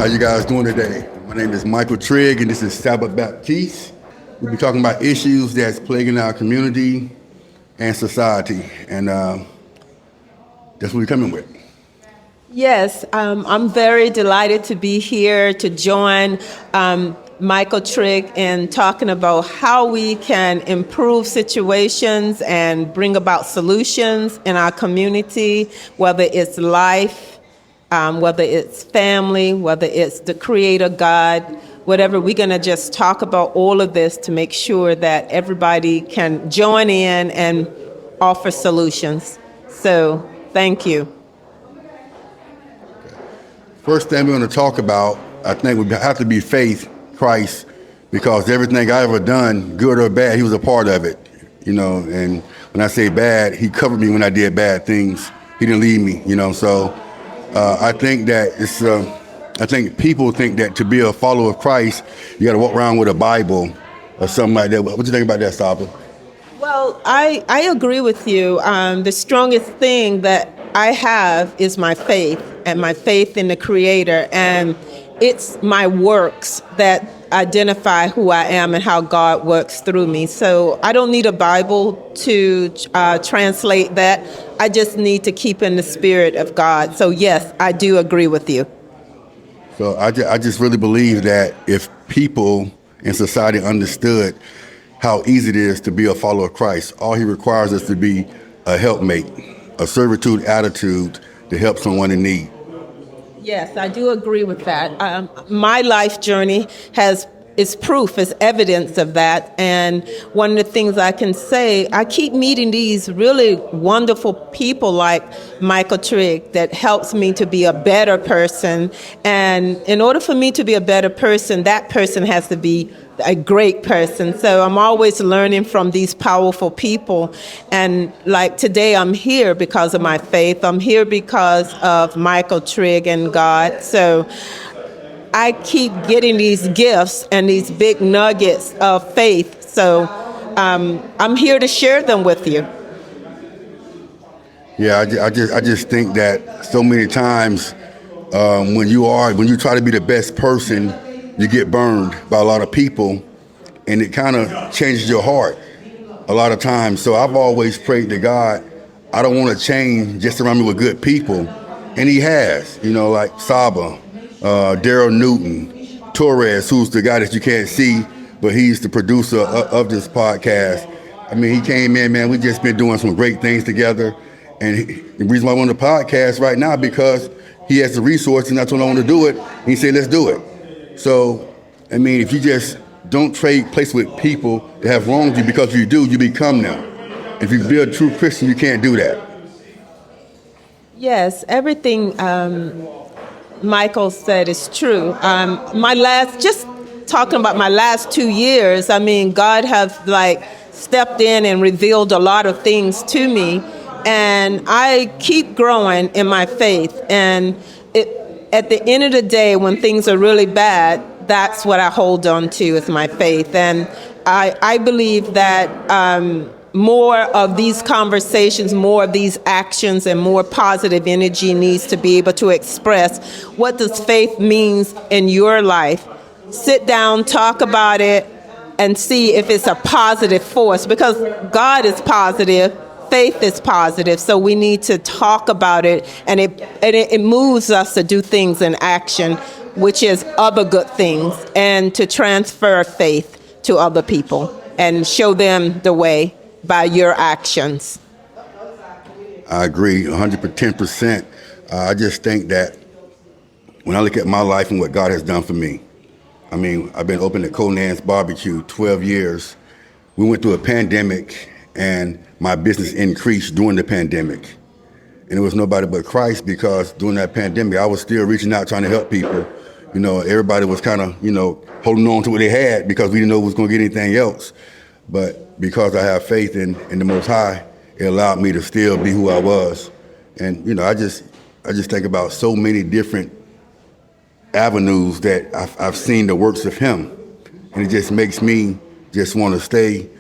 How you guys doing today? My name is Michael Trigg, and this is Saba Baptiste. We'll be talking about issues that's plaguing our community and society, and that's what we're coming with. Yes, I'm very delighted to be here to join Michael Trigg in talking about how we can improve situations and bring about solutions in our community, whether it's life, whether it's family, whether it's the Creator God, whatever. We're going to just talk about all of this to make sure that everybody can join in and offer solutions. So, thank you. First thing we're going to talk about, I think we have to be faith, Christ, because everything I ever done, good or bad, he was a part of it, you know. And when I say bad, he covered me when I did bad things. He didn't leave me, you know. So I think that it's, I think people think that to be a follower of Christ, you got to walk around with a Bible or something like that. What do you think about that, Saba? Well, I agree with you. The strongest thing that I have is my faith, and my faith in the Creator, and it's my works that identify who I am and how God works through me. So I don't need a Bible to translate that. I just need to keep in the spirit of God. So yes, I do agree with you. So I just really believe that if people in society understood how easy it is to be a follower of Christ, all he requires us to be a helpmate, a servitude attitude to help someone in need. Yes, I do agree with that. My life journey is proof, is evidence of that. And one of the things I can say, I keep meeting these really wonderful people like Michael Trigg that helps me to be a better person. And in order for me to be a better person, that person has to be a great person. So I'm always learning from these powerful people. And like today, I'm here because of my faith. I'm here because of Michael Trigg and God. So I keep getting these gifts and these big nuggets of faith. So I'm here to share them with you. Yeah, I just think that so many times when you try to be the best person, you get burned by a lot of people, and it kind of changes your heart a lot of times. So I've always prayed to God, I don't want to change just around me with good people. And he has, you know, like Saba, Daryl Newton, Torres, who's the guy that you can't see, but he's the producer of this podcast. I mean, he came in, man, we've just been doing some great things together. And the reason why I'm on the podcast right now, because he has the resources, and that's when I want to do it. And he said, let's do it. So, I mean, if you just don't trade place with people that have wronged you, because if you do, you become them. If you be a true Christian, you can't do that. Yes, everything Michael said is true. Just talking about my last 2 years, I mean, God has stepped in and revealed a lot of things to me, and I keep growing in my faith. And at the end of the day, when things are really bad, that's what I hold on to is my faith. And I believe that more of these conversations, more of these actions, and more positive energy needs to be able to express what does faith means in your life. Sit down, talk about it, and see if it's a positive force, because God is positive. Faith is positive, so we need to talk about it, and it moves us to do things in action, which is other good things, and to transfer faith to other people and show them the way by your actions. I agree 110%. I just think that when I look at my life and what God has done for me, I mean, I've been open at Konan BBQ 12 years. We went through a pandemic, and my business increased during the pandemic. And it was nobody but Christ, because during that pandemic, I was still reaching out, trying to help people. You know, everybody was kind of, holding on to what they had because we didn't know we was going to get anything else. But because I have faith in the Most High, it allowed me to still be who I was. And, I just think about so many different avenues that I've seen the works of him. And it just makes me just want to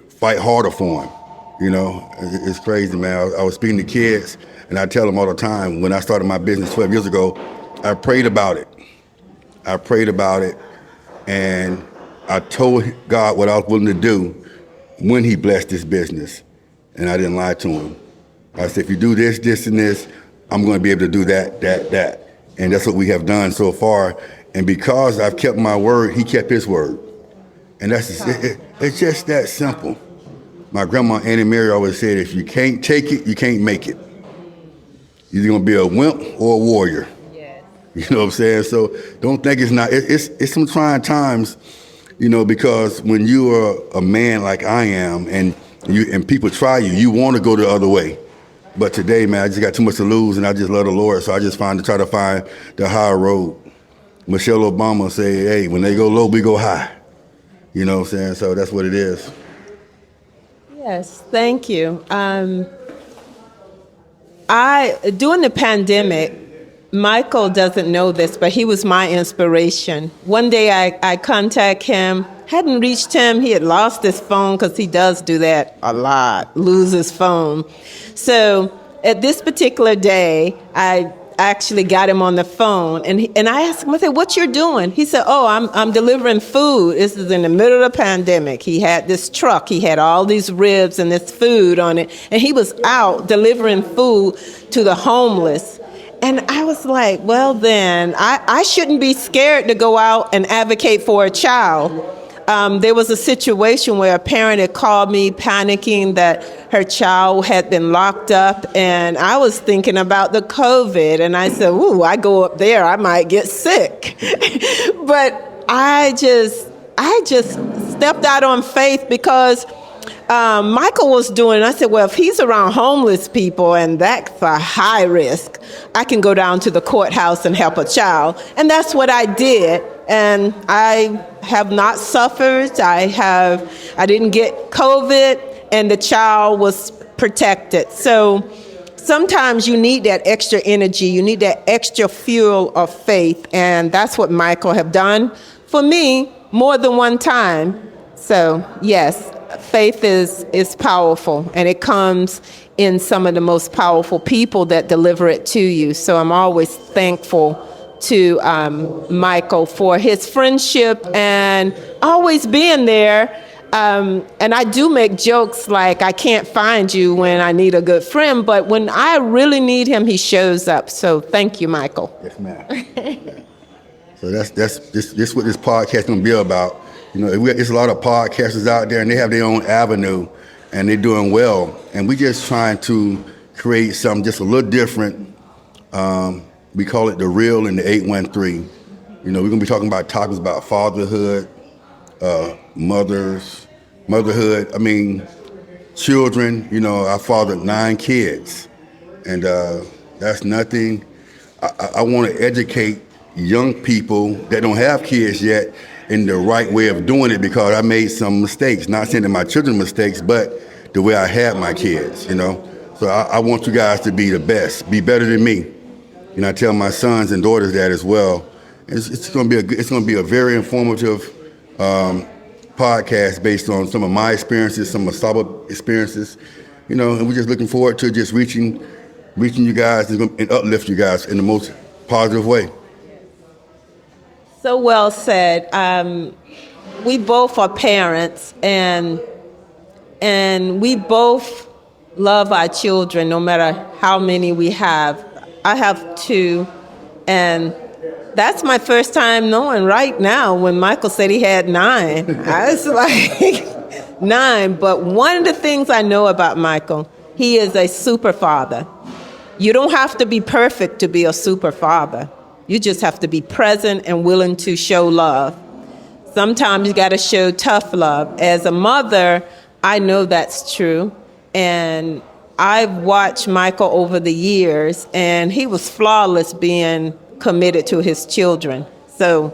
fight harder for him. It's crazy, man. I was speaking to kids, and I tell them all the time, when I started my business 12 years ago, I prayed about it. I prayed about it, and I told God what I was willing to do when he blessed this business, and I didn't lie to him. I said, if you do this, this, and this, I'm going to be able to do that. And that's what we have done so far. And because I've kept my word, he kept his word. And it's just that simple. My grandma, Annie Mary, always said, if you can't take it, you can't make it. You're either going to be a wimp or a warrior. Yes. You know what I'm saying? So don't think it's not. It's some trying times, you know, because when you are a man like I am and people try you, you want to go the other way. But today, man, I just got too much to lose, and I just love the Lord, so I just try to find the higher road. Michelle Obama say, hey, when they go low, we go high. You know what I'm saying? So that's what it is. Yes, thank you. During the pandemic, Michael doesn't know this, but he was my inspiration. One day I contact him, hadn't reached him. He had lost his phone because he does do that a lot, lose his phone. So at this particular day, I actually got him on the phone, and I asked him, I said, what you're doing? He said, oh, I'm delivering food. This is in the middle of the pandemic. He had this truck. He had all these ribs and this food on it, and he was out delivering food to the homeless. And I was like, well, then, I shouldn't be scared to go out and advocate for a child. There was a situation where a parent had called me panicking that her child had been locked up, and I was thinking about the COVID, and I said, ooh, I go up there, I might get sick. But I just stepped out on faith because Michael was doing, I said, well, if he's around homeless people and that's a high risk, I can go down to the courthouse and help a child. And that's what I did. And I have not suffered. I didn't get COVID, and the child was protected. So sometimes you need that extra energy. You need that extra fuel of faith. And that's what Michael have done for me more than one time. So yes, faith is powerful, and it comes in some of the most powerful people that deliver it to you. So I'm always thankful to Michael for his friendship and always being there. And I do make jokes like, I can't find you when I need a good friend, but when I really need him, he shows up. So thank you, Michael. Yes, ma'am. So that's what this podcast is going to be about. You know, there's a lot of podcasters out there, and they have their own avenue, and they're doing well. And we just trying to create something just a little different. We call it The Real and the 813. You know, we're going to be talking about topics about fatherhood, motherhood. I mean, children. You know, I fathered 9 kids, and that's nothing. I want to educate young people that don't have kids yet in the right way of doing it, because I made some mistakes. Not saying that my children mistakes, but the way I had my kids, you know. So I want you guys to be the best, be better than me. And I tell my sons and daughters that as well. It's going to be a very informative podcast based on some of my experiences, some of Saba experiences, you know. And we're just looking forward to just reaching you guys and uplift you guys in the most positive way. So well said. We both are parents, and we both love our children, no matter how many we have. I have 2, and that's my first time knowing right now when Michael said he had 9. I was like, 9. But one of the things I know about Michael, he is a super father. You don't have to be perfect to be a super father. You just have to be present and willing to show love. Sometimes you got to show tough love. As a mother, I know that's true. And I've watched Michael over the years, and he was flawless being committed to his children. So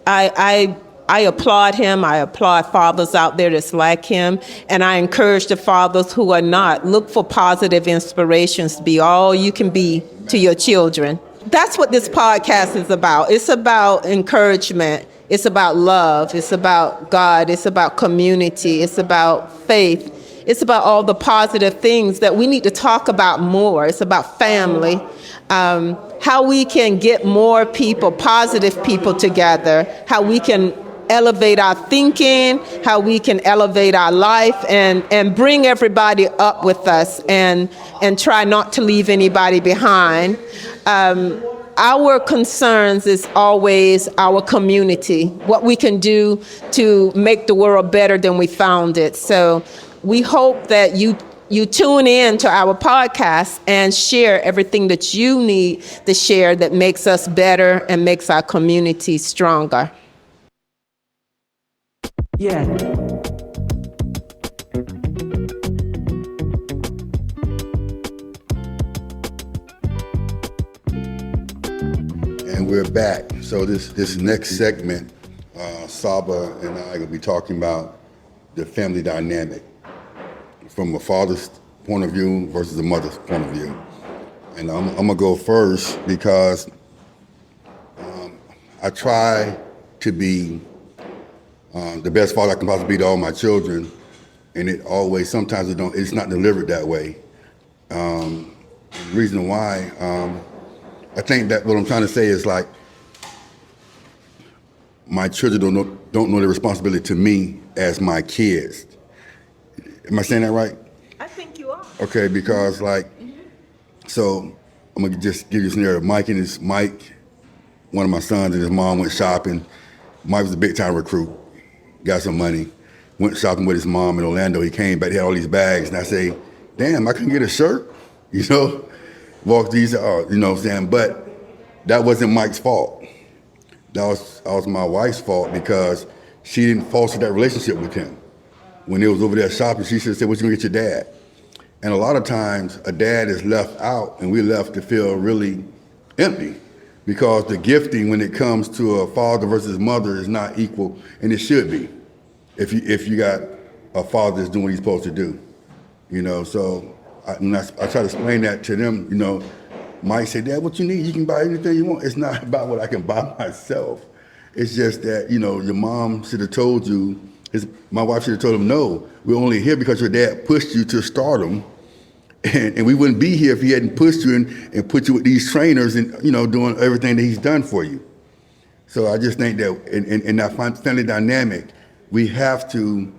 I applaud him. I applaud fathers out there that's like him. And I encourage the fathers who are not, look for positive inspirations to be all you can be to your children. That's what this podcast is about. It's about encouragement. It's about love. It's about God. It's about community. It's about faith. It's about all the positive things that we need to talk about more. It's about family, how we can get more people, positive people together, how we can elevate our thinking, how we can elevate our life and bring everybody up with us and try not to leave anybody behind. Our concerns is always our community, what we can do to make the world better than we found it. So we hope that you tune in to our podcast and share everything that you need to share that makes us better and makes our community stronger. Yeah. And we're back. So this next segment, Saba and I are going to be talking about the family dynamic from a father's point of view versus a mother's point of view. And I'm going to go first because I try to be the best father I can possibly be to all my children, and sometimes it's not delivered that way. The reason why, I think that what I'm trying to say is like, my children don't know the responsibility to me as my kids. Am I saying that right? I think you are. Okay, because so I'm gonna just give you a scenario. Mike, one of my sons and his mom went shopping. Mike was a big time recruit. Got some money, went shopping with his mom in Orlando. He came back, he had all these bags, and I say, damn, I couldn't get a shirt, Walked these, you know what I'm saying? But that wasn't Mike's fault. That was my wife's fault because she didn't foster that relationship with him. When they was over there shopping, she should have said, what you gonna get your dad? And a lot of times, a dad is left out, and we're left to feel really empty. Because the gifting when it comes to a father versus mother is not equal, and it should be. If you got a father that's doing what he's supposed to do, So I try to explain that to them. Mike said, Dad, what you need? You can buy anything you want. It's not about what I can buy myself. It's just that your mom should have told you. My wife should have told him, no, we're only here because your dad pushed you to stardom. And we wouldn't be here if he hadn't pushed you and put you with these trainers and, doing everything that he's done for you. So I just think that in that family dynamic, we have to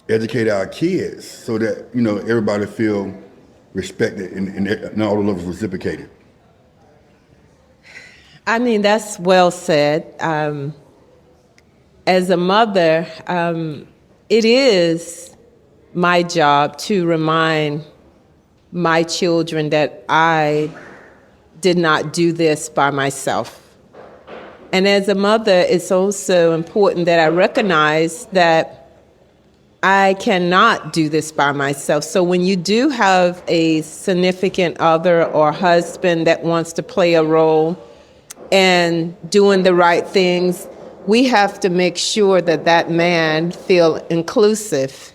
educate our kids so that, everybody feel respected and all the love is reciprocated. I mean, that's well said. As a mother, it is my job to remind my children that I did not do this by myself. And as a mother, it's also important that I recognize that I cannot do this by myself. So when you do have a significant other or husband that wants to play a role and doing the right things, we have to make sure that that man feel inclusive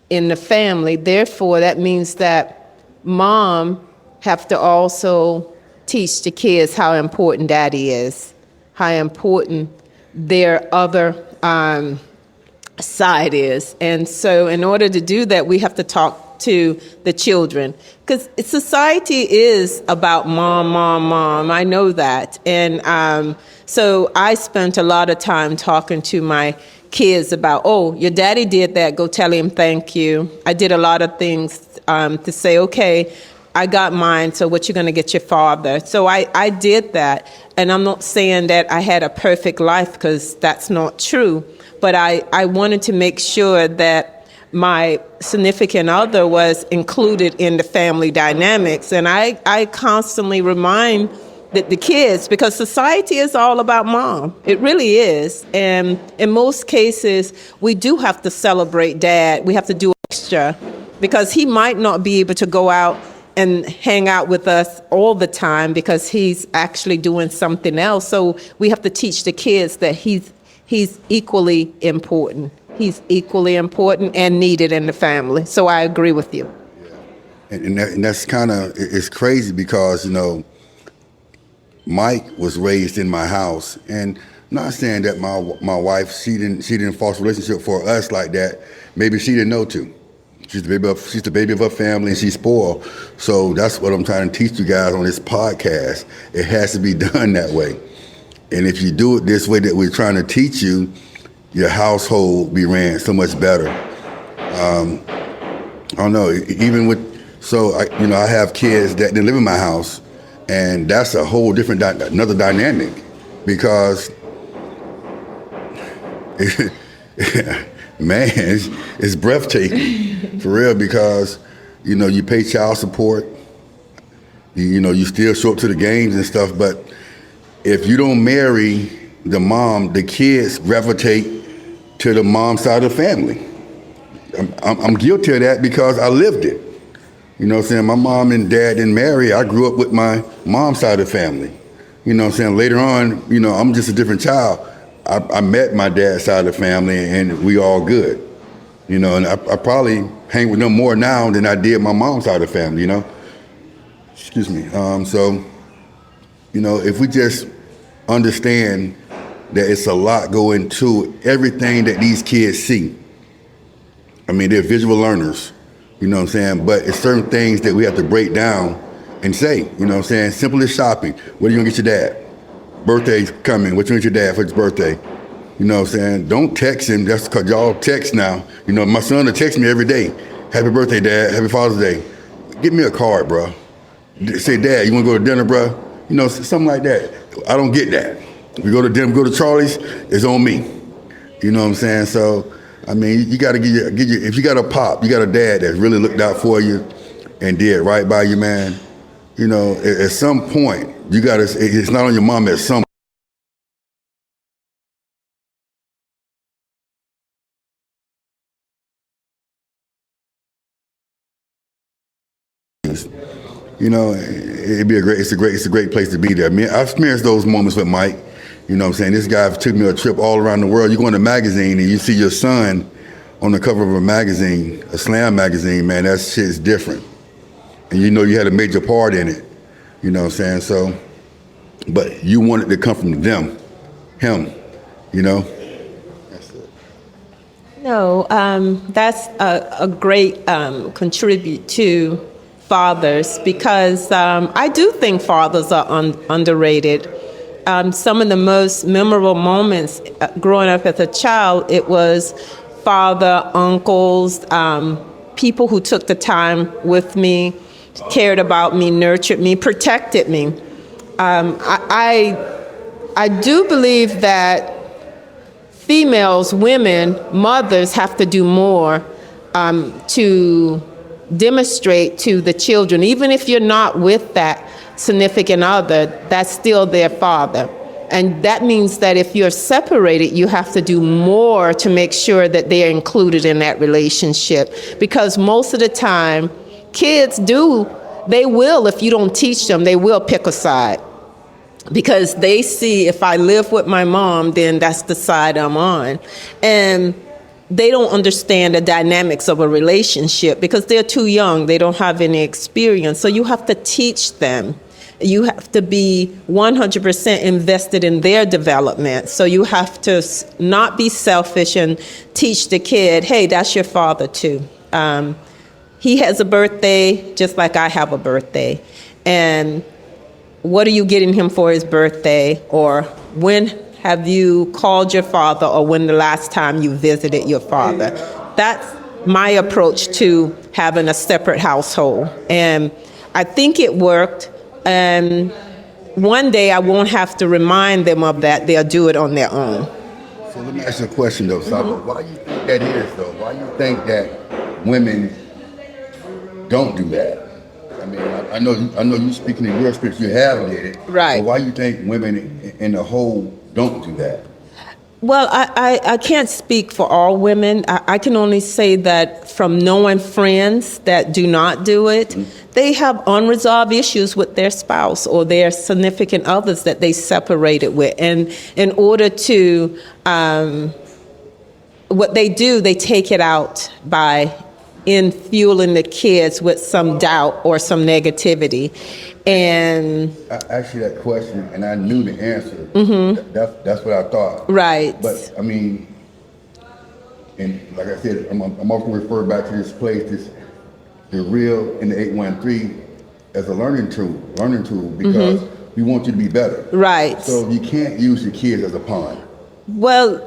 in the family. Therefore, that means that mom have to also teach the kids how important daddy is, how important their other side is. And so in order to do that, we have to talk to the children. Because society is about mom. I know that. And so I spent a lot of time talking to my kids about, oh, your daddy did that, go tell him thank you. I did a lot of things to say, okay, I got mine, so what you gonna get your father? So I did that, and I'm not saying that I had a perfect life, because that's not true, but I wanted to make sure that my significant other was included in the family dynamics, and I constantly remind the kids, because society is all about mom. It really is. And in most cases, we do have to celebrate dad. We have to do extra, because he might not be able to go out and hang out with us all the time because he's actually doing something else. So we have to teach the kids that he's equally important. He's equally important and needed in the family. So I agree with you. Yeah. And that's kind of, it's crazy because, Mike was raised in my house, and not saying that my wife, she didn't foster a relationship for us like that. Maybe she didn't know to. She's the baby of her family, and she's spoiled. So that's what I'm trying to teach you guys on this podcast. It has to be done that way. And if you do it this way that we're trying to teach you, your household will be ran so much better. I don't know, even with, so I have kids that live in my house, and that's a whole different, another dynamic, because man, it's breathtaking for real, because you pay child support, you still show up to the games and stuff, but if you don't marry the mom, the kids gravitate to the mom side of the family. I'm guilty of that because I lived it. You know what I'm saying? My mom and dad didn't marry. I grew up with my mom's side of the family. You know what I'm saying? Later on, I'm just a different child. I met my dad's side of the family, and we all good. And I probably hang with them more now than I did my mom's side of the family, Excuse me. So, if we just understand that it's a lot go into everything that these kids see. I mean, they're visual learners, you know what I'm saying? But it's certain things that we have to break down and say, you know what I'm saying? Simple as shopping. What are you gonna get your dad? Birthday's coming. What you gonna get your dad for his birthday? You know what I'm saying? Don't text him. That's because y'all text now. My son will text me every day. Happy birthday, Dad. Happy Father's Day. Give me a card, bro. Say, Dad, you wanna go to dinner, bro? Something like that. I don't get that. We go to dinner, go to Charlie's, it's on me. You know what I'm saying? So, I mean, you gotta if you got a pop, you got a dad that really looked out for you and did right by you, man. At some point, it's not on your mom at some it's a great place to be there. I mean, I've experienced those moments with Mike. You know what I'm saying? This guy took me on a trip all around the world. You go in a magazine and you see your son on the cover of a magazine, a slam magazine, man, that shit's different. And you had a major part in it. You know what I'm saying? So, but you want it to come from him. That's it. No, that's a great contribute to fathers, because I do think fathers are underrated. Some of the most memorable moments growing up as a child, it was father, uncles, people who took the time with me, cared about me, nurtured me, protected me. I do believe that females, women, mothers have to do more to demonstrate to the children, even if you're not with that significant other, that's still their father. And that means that if you're separated, you have to do more to make sure that they're included in that relationship. Because most of the time, kids they will, if you don't teach them, they will pick a side. Because they see, if I live with my mom, then that's the side I'm on. And they don't understand the dynamics of a relationship because they're too young. They don't have any experience. So you have to teach them. You have to be 100% invested in their development. So you have to not be selfish and teach the kid, hey, that's your father too. He has a birthday just like I have a birthday. And what are you getting him for his birthday? Or when have you called your father, or when the last time you visited your father? That's my approach to having a separate household. And I think it worked. And one day I won't have to remind them of that. They'll do it on their own. So let me ask you a question though, Saba. Why do you think that is though? Why do you think that women don't do that? I mean, I know you speaking in your experience, you have did it. Right. But why do you think women in the whole don't do that? Well, I can't speak for all women. I can only say that from knowing friends that do not do it, they have unresolved issues with their spouse or their significant others that they separated with. And in order to, what they do, they take it out by fueling the kids with some doubt or some negativity. And I asked you that question and I knew the answer. That's what I thought. Right. But I mean, And like I said, I'm often referred back to this place, the real in the 813 as a learning tool because we want you to be better. Right. So you can't use your kids as a pawn. Well,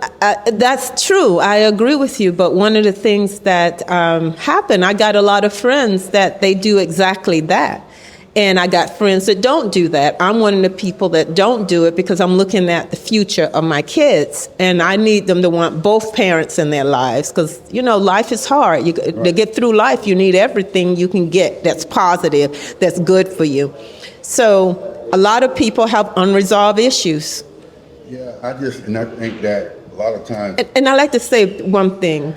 that's true. I agree with you. But one of the things that happened, I got a lot of friends that they do exactly that. And I got friends that don't do that. I'm one of the people that don't do it because I'm looking at the future of my kids. And I need them to want both parents in their lives because, you know, life is hard. To get through life, you need everything you can get that's positive, that's good for you. So a lot of people have unresolved issues. Yeah, I think that a lot of times. And I like to say one thing.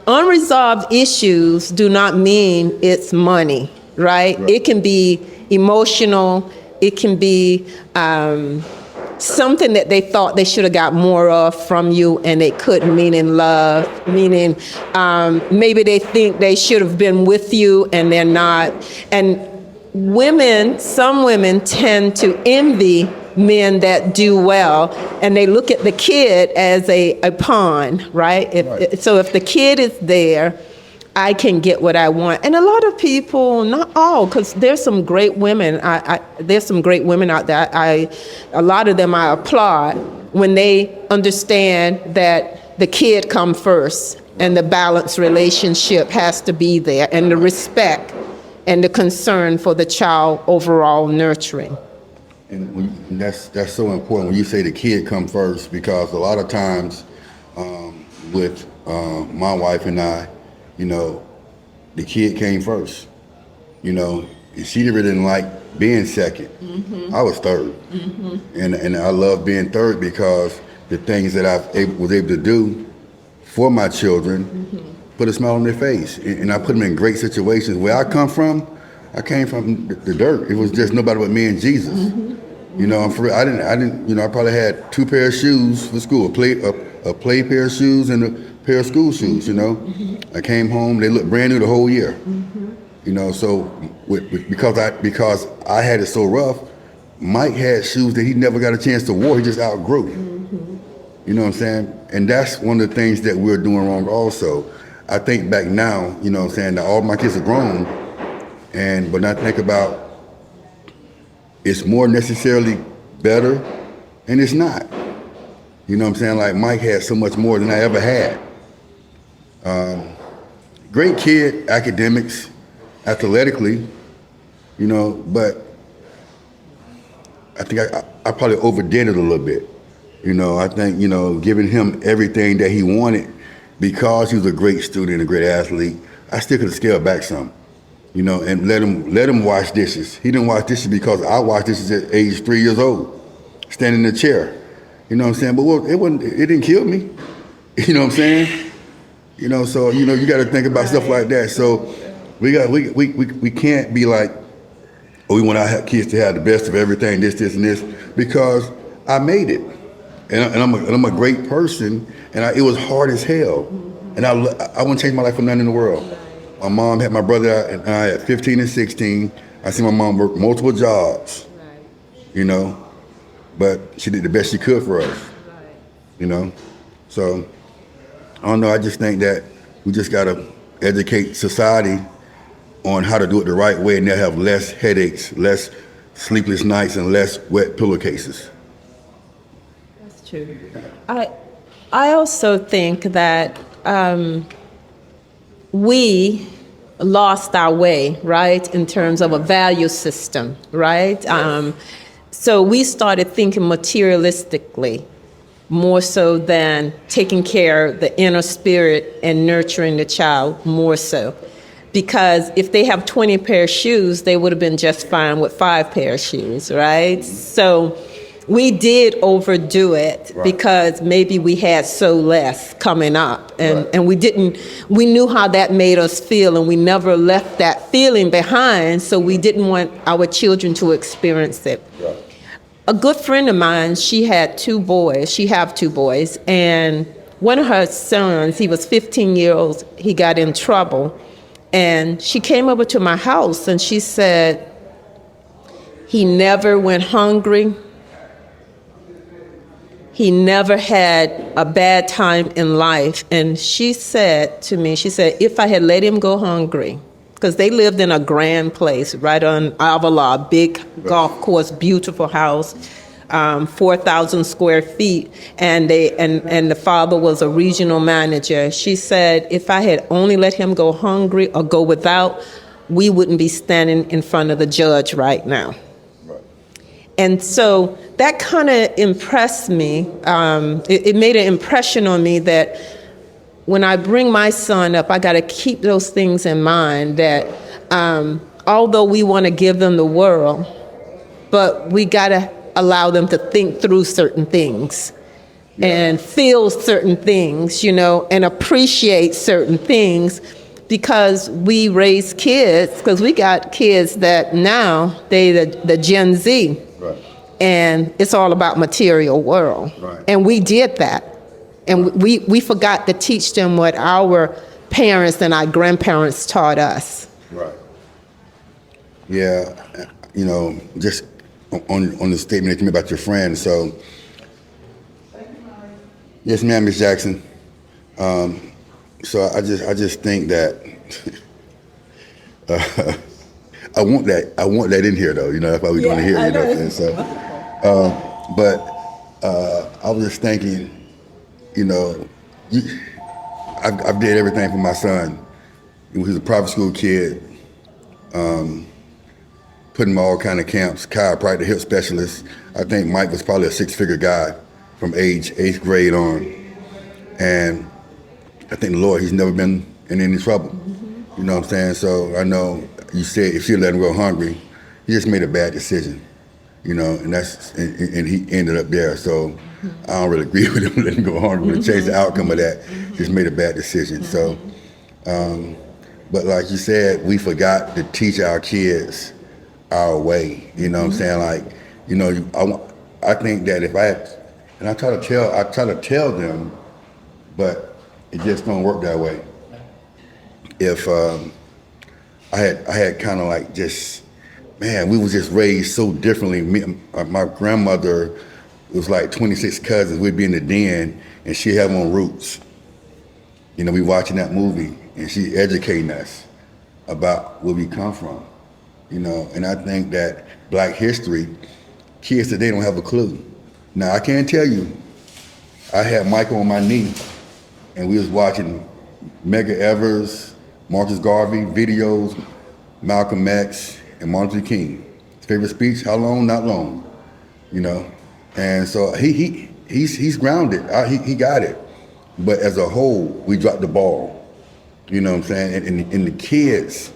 Unresolved issues do not mean it's money. Right? It can be emotional. It can be something that they thought they should have got more of from you and they couldn't, meaning love, meaning maybe they think they should have been with you and they're not. And some women tend to envy men that do well, and they look at the kid as a pawn, right? So if the kid is there, I can get what I want. And a lot of people, not all, because there's some great women. There's some great women out there. A lot of them I applaud when they understand that the kid come first and the balanced relationship has to be there, and the respect and the concern for the child overall nurturing. And that's so important when you say the kid come first, because a lot of times with my wife and I, you know, the kid came first. You know, she really didn't like being second. I was third. And I love being third because the things that I was able to do for my children put a smile on their face. And I put them in great situations. Where I came from the dirt. It was just nobody but me and Jesus. You know, I didn't, you know, I probably had 2 pair of shoes for school, a play pair of shoes and a pair of school shoes, you know. I came home, they looked brand new the whole year. You know, so because I had it so rough, Mike had shoes that he never got a chance to wear, he just outgrew. You know what I'm saying? And that's one of the things that we're doing wrong also. I think back now, you know what I'm saying, that all my kids are grown, but I think about it's more necessarily better, and it's not. You know what I'm saying? Like Mike had so much more than I ever had. Great kid, academics, athletically, you know, but I think I probably overdid it a little bit. You know, I think, you know, giving him everything that he wanted because he was a great student and a great athlete, I still could have scaled back some, you know, and let him wash dishes. He didn't wash dishes because I washed dishes at age 3 years old, standing in a chair. You know what I'm saying? But it didn't kill me. You know what I'm saying? You know, so, you know, you got to think about stuff like that. So we can't be like, oh, we want our kids to have the best of everything, this, and this, because I made it. And I'm a great person, and it was hard as hell. And I wouldn't change my life for nothing in the world. My mom had my brother and I at 15 and 16. I see my mom work multiple jobs, you know, but she did the best she could for us, you know. So, I don't know, I just think that we just got to educate society on how to do it the right way, and they'll have less headaches, less sleepless nights, and less wet pillowcases. That's true. I also think that we lost our way, right, in terms of a value system, right? So we started thinking materialistically more so than taking care of the inner spirit and nurturing the child more so. Because if they have 20 pair of shoes, they would have been just fine with 5 pair of shoes, right? So we did overdo it because maybe we had so less coming up, and we knew how that made us feel, and we never left that feeling behind, so we didn't want our children to experience it. Right. A good friend of mine, she have 2 boys, and one of her sons, he was 15 years old, he got in trouble, and she came over to my house and she said, he never went hungry. he never had a bad time in life. And she said to me, she said, if I had let him go hungry, because they lived in a grand place right on Avila, big golf course, beautiful house, 4,000 square feet, and the father was a regional manager. She said, if I had only let him go hungry or go without, we wouldn't be standing in front of the judge right now. And so that kind of impressed me. It made an impression on me that when I bring my son up, I got to keep those things in mind, that although we want to give them the world, but we got to allow them to think through certain things and feel certain things, and appreciate certain things, because we raise kids, because we got kids that now, the Gen Z. Right. And it's all about material world. Right. And we did that. And we forgot to teach them what our parents and our grandparents taught us. Right. Yeah, just on the statement that you made about your friend. So, yes, ma'am, Ms. Jackson. So I just think that I want that in here, though. That's why we're going to hear it. So, but I was just thinking, I've did everything for my son. He was a private school kid, putting him all kind of camps, chiropractor, hip specialist. I think Mike was probably a six-figure guy from age 8th grade on. And I think the Lord, he's never been in any trouble. Mm-hmm. You know what I'm saying? So I know you said if you let him go hungry, he just made a bad decision. And and he ended up there. So I don't really agree with him letting him go hungry to change the outcome of that. Just made a bad decision. So, but like you said, we forgot to teach our kids our way. You know what I'm saying? Like, I think that if I had, and I try to tell them, but it just don't work that way. If I had kind of like just, man, we was just raised so differently. My grandmother was like 26 cousins. We'd be in the den, and she had on Roots. We watching that movie, and she educating us about where we come from. And I think that Black history, kids today don't have a clue. Now, I can't tell you, I had Michael on my knee, and we was watching Medgar Evers, Marcus Garvey videos, Malcolm X, and Martin Luther King. His favorite speech, how long, not long. And so he's grounded. He got it. But as a whole, we dropped the ball. You know what I'm saying? And the kids,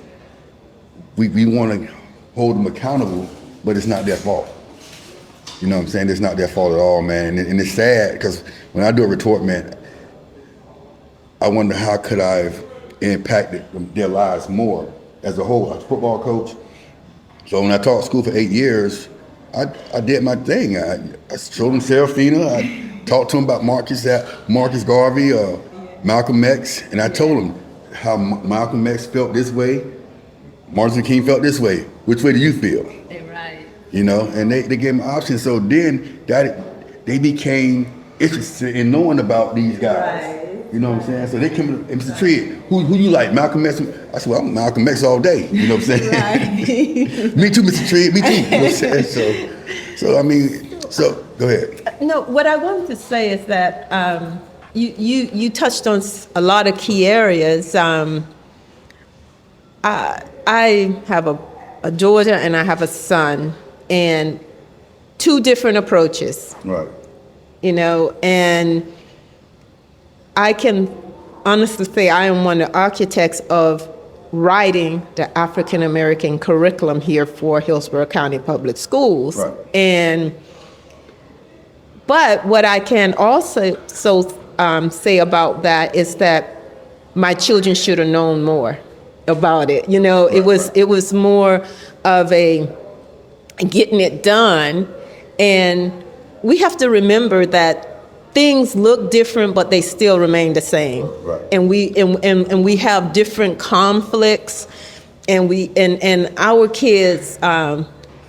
we want to hold them accountable, but it's not their fault. You know what I'm saying? It's not their fault at all, man. And it's sad, because when I do a retort, man, I wonder how could I have impacted their lives more as a whole. I was a football coach. So when I taught school for 8 years, I did my thing. I showed them Serafina. I talked to them about Marcus Garvey, Malcolm X, and I told them how Malcolm X felt this way, Martin Luther King felt this way. Which way do you feel? Right. And they gave me options. So then they became interested in knowing about these guys. Right. You know what I'm saying? So they came and Mr. Trigg, who you like, Malcolm X? I said, well, I'm Malcolm X all day. You know what I'm saying? Right. Me too, Mr. Trigg, me too. You know what I'm saying? So go ahead. No, what I wanted to say is that you touched on a lot of key areas. I have a daughter and I have a son, and two different approaches. Right. And I can honestly say I am one of the architects of writing the African American curriculum here for Hillsborough County Public Schools. Right. But what I can also say about that is that my children should have known more about it. It was more of a getting it done, and we have to remember that things look different, but they still remain the same. Right. And we have different conflicts, and our kids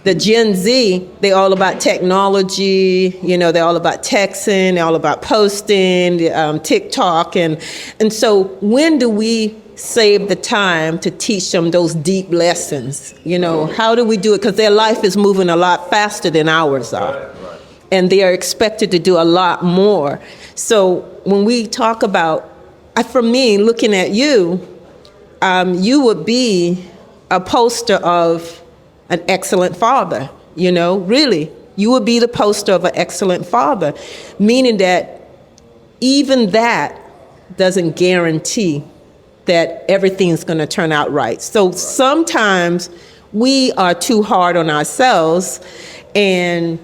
The Gen Z, they're all about technology, they're all about texting, they're all about posting, TikTok. And so when do we save the time to teach them those deep lessons? How do we do it? Because their life is moving a lot faster than ours are. And they are expected to do a lot more. So when we talk about, for me, looking at you, you would be a poster of an excellent father, really. You would be the poster of an excellent father, meaning that even that doesn't guarantee that everything's going to turn out right. So sometimes we are too hard on ourselves, and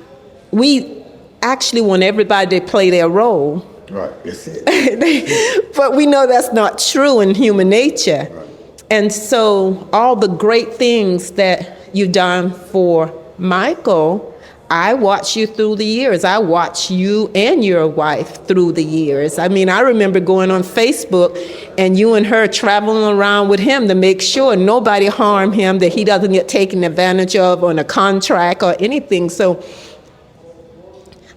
we actually want everybody to play their role. Right, that's it. But we know that's not true in human nature. Right. And so all the great things that you've done for Michael, I watched you through the years. I watched you and your wife through the years. I mean, I remember going on Facebook and you and her traveling around with him to make sure nobody harm him, that he doesn't get taken advantage of on a contract or anything. So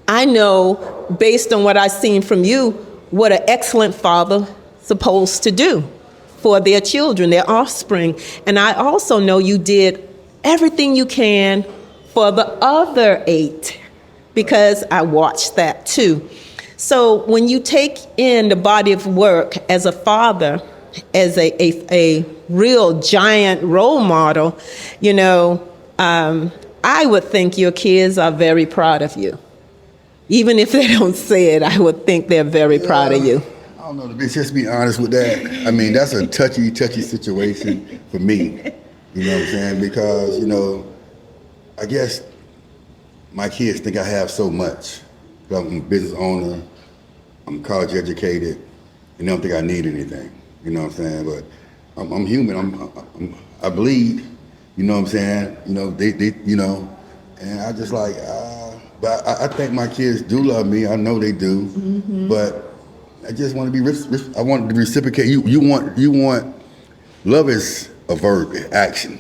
I know, based on what I've seen from you, what an excellent father supposed to do for their children, their offspring. And I also know you did everything you can for the other 8, because I watched that too. So when you take in the body of work as a father, as a real giant role model, I would think your kids are very proud of you. Even if they don't say it, I would think they're very proud of you. I don't know, to just be honest with that. I mean, that's a touchy situation for me. You know what I'm saying? Because, I guess my kids think I have so much. I'm a business owner, I'm college educated, and they don't think I need anything. You know what I'm saying? But I'm human. I bleed. You know what I'm saying? They and I just like. But I think my kids do love me. I know they do. Mm-hmm. But I just want to be. I want to reciprocate. You want. Love is a verb, action.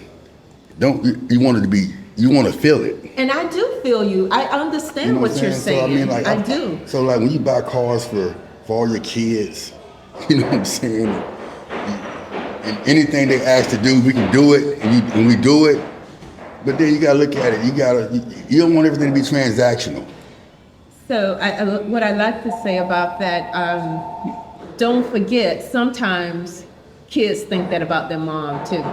You want it to be. You want to feel it. And I do feel you. I understand what you're saying. So, I do. So like when you buy cars for all your kids, you know what I'm saying? And anything they ask to do, we can do it, and we do it. But then you gotta look at it. You don't want everything to be transactional. So what I like to say about that, don't forget, sometimes kids think that about their mom too.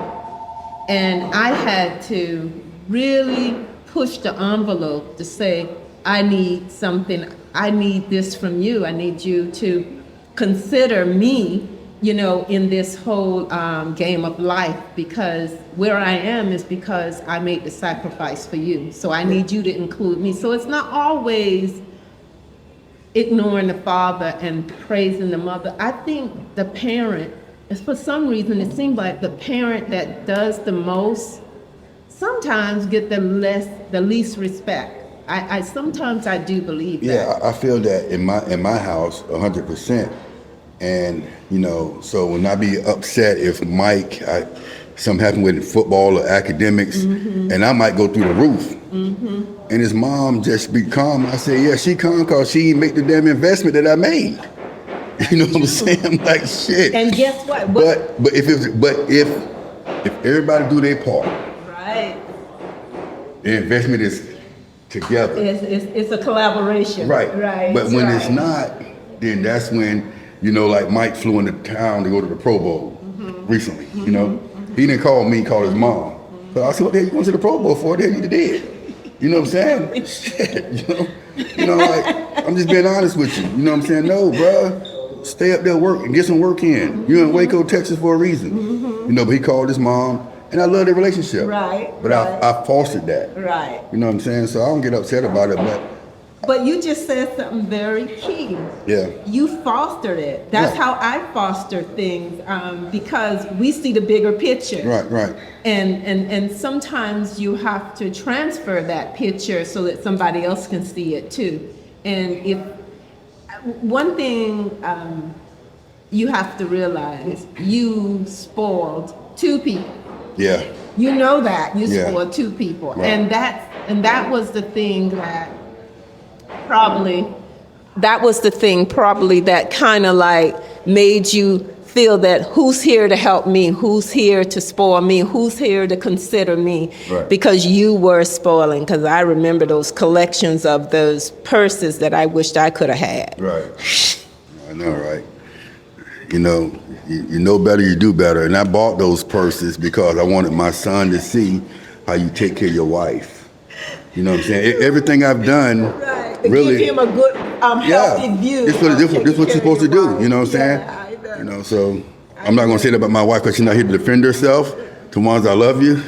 And I had to really push the envelope to say, I need something, I need this from you. I need you to consider me, in this whole game of life, because where I am is because I made the sacrifice for you. So I need you to include me. So it's not always ignoring the father and praising the mother. I think the parent, for some reason, it seems like the parent that does the most sometimes get the least respect. I sometimes I do believe that. Yeah, I feel that in my house 100%. And so when I be upset if Mike, something happened with football or academics, mm-hmm. and I might go through the roof, mm-hmm. and his mom just be calm. I say, yeah, she calm because she didn't make the damn investment that I made. You know what I'm saying? I'm like, shit. And guess what? But if everybody do their part, right, the investment is together. It's a collaboration. Right. But when right. it's not, then that's when, like Mike flew into town to go to the Pro Bowl mm-hmm. recently, mm-hmm. Mm-hmm. He didn't call me, he called his mom. Mm-hmm. So I said, what the hell you going to the Pro Bowl for? What the hell you did? You know what I'm saying? Shit, like, I'm just being honest with you. You know what I'm saying? No, bruh, stay up there, work, and get some work in. You're in Waco, Texas for a reason. Mm-hmm. But he called his mom, and I love their relationship. Right. But right. I fostered that. Right. You know what I'm saying? So I don't get upset about it, But you just said something very key. Yeah. You fostered it. That's how I foster things, because we see the bigger picture. Right. And sometimes you have to transfer that picture so that somebody else can see it too. And if one thing you have to realize, you spoiled 2 people. Yeah. You know that you Yeah. spoiled two people, Right. and that was the thing probably that kind of like made you feel that who's here to help me, who's here to spoil me, who's here to consider me, Right. because you were spoiling. Because I remember those collections of those purses that I wished I could have had. Right. I know, right? You know, you know better, you do better. And I bought those purses because I wanted my son to see how you take care of your wife. You know what I'm saying? Everything I've done, Right. To really, give him a good, healthy view. This what you're supposed to do. You know what I'm saying? Yeah, I know. You know, so I'm not gonna say that about my wife because she's not here to defend herself. To ones I love you.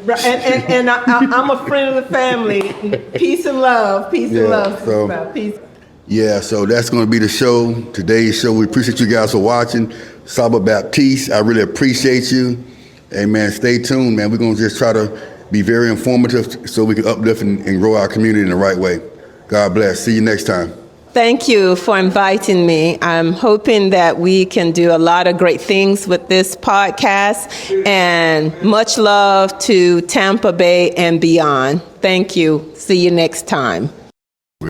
Right, and I'm a friend of the family. Peace and love. Peace and love. so- Sister. Peace. Yeah, so that's going to be the show, today's show. We appreciate you guys for watching. Saba, Baptiste, I really appreciate you. Hey, man, stay tuned, man. We're going to just try to be very informative so we can uplift and grow our community in the right way. God bless. See you next time. Thank you for inviting me. I'm hoping that we can do a lot of great things with this podcast, and much love to Tampa Bay and beyond. Thank you. See you next time.